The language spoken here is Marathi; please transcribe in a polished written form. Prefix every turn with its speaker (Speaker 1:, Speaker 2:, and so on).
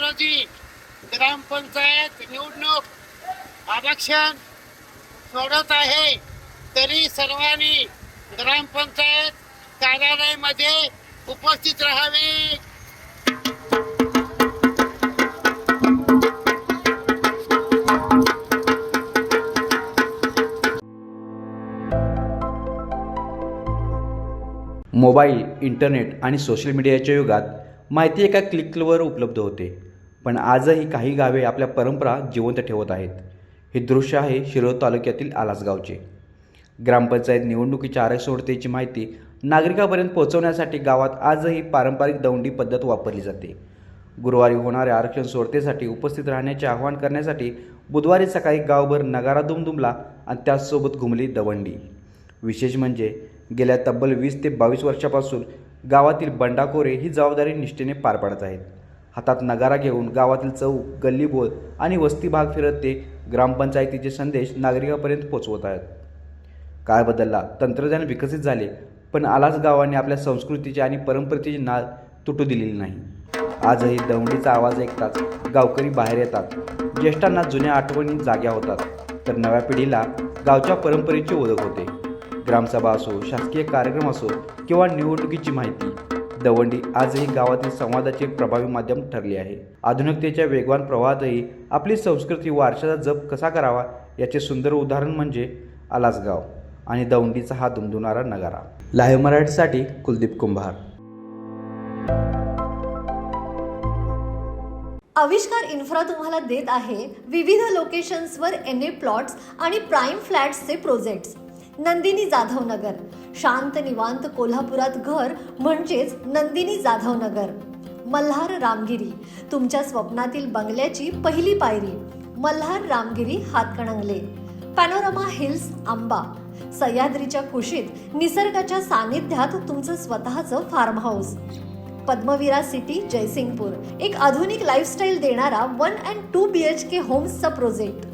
Speaker 1: रोजी ग्रामपंचायत निवडणूक आरक्षण सोडत आहे, तरी सर्वांनी ग्रामपंचायत कार्यालयामध्ये उपस्थित राहावे.
Speaker 2: मोबाईल, इंटरनेट आणि सोशल मीडियाच्या युगात माहिती एका क्लिकवर उपलब्ध होते. पण आजही काही गावे आपल्या परंपरा जिवंत ठेवत आहेत. हे दृश्य आहे शिरोळ तालुक्यातील आलासगावचे. ग्रामपंचायत निवडणुकीच्या आरक्षण माहिती नागरिकांपर्यंत पोहोचवण्यासाठी गावात आजही पारंपरिक दौंडी पद्धत वापरली जाते. गुरुवारी होणाऱ्या आरक्षण सोडतीसाठी उपस्थित राहण्याचे आवाहन करण्यासाठी बुधवारी सकाळी गावभर नगारा दुमदुमला आणि त्याचसोबत घुमली दवंडी. विशेष म्हणजे गेल्या तब्बल 20 ते 22 वर्षापासून गावातील बंडाखोरे ही जबाबदारी निष्ठेने पार पाडत आहेत. हातात नगारा घेऊन गावातील चौक, गल्लीबोळ आणि वस्ती भाग फिरत ते ग्रामपंचायतीचे संदेश नागरिकांपर्यंत पोहोचवत आहेत. काळ बदलला, तंत्रज्ञान विकसित झाले, पण आलास गावाने आपल्या संस्कृतीची आणि परंपरेची नाळ तुटू दिलेली नाही. आजही दवंडीचा आवाज ऐकताच गावकरी बाहेर येतात. ज्येष्ठांना जुन्या आठवणी जाग्या होतात, तर नव्या पिढीला गावच्या परंपरेची ओळख होते. ग्रामसभा असो, शासकीय कार्यक्रम असो किंवा निवडणुकीची माहिती, दवंडी आजही गावातील संवादाचे प्रभावी माध्यम ठरले आहे. आधुनिकतेच्या वेगवान प्रवाहातही आपली संस्कृती व वारशाचा जप कसा करावा याचे सुंदर उदाहरण म्हणजे आलासगाव आणि दवंडीचा हा दुमदुमणारा नगारा. लाईव्ह मराठीसाठी कुलदीप कुंभार.
Speaker 3: आविष्कार इन्फ्रा तुम्हाला देत आहे विविध लोकेशन्सवर NA प्लॉट्स आणि प्राईम फ्लॅट्सचे प्रोजेक्ट्स. नंदिनी जाधव नगर, शांत निवांत कोल्हापुरात घर म्हणजेच नंदिनी जाधव नगर. मल्हार रामगिरी, तुमच्या स्वप्नातील बंगल्याची पहिली पायरी. मल्हार रामगिरी हातकणंगले. पॅनोरमा हिल्स आंबा, सह्याद्रीच्या कुशीत निसर्गाच्या सानिध्यात तुमचं स्वतःचं फार्म हाऊस. पद्मविरा सिटी जयसिंगपूर, एक आधुनिक लाईफस्टाईल देणारा 1 and 2 BHK होम्सचा प्रोजेक्ट.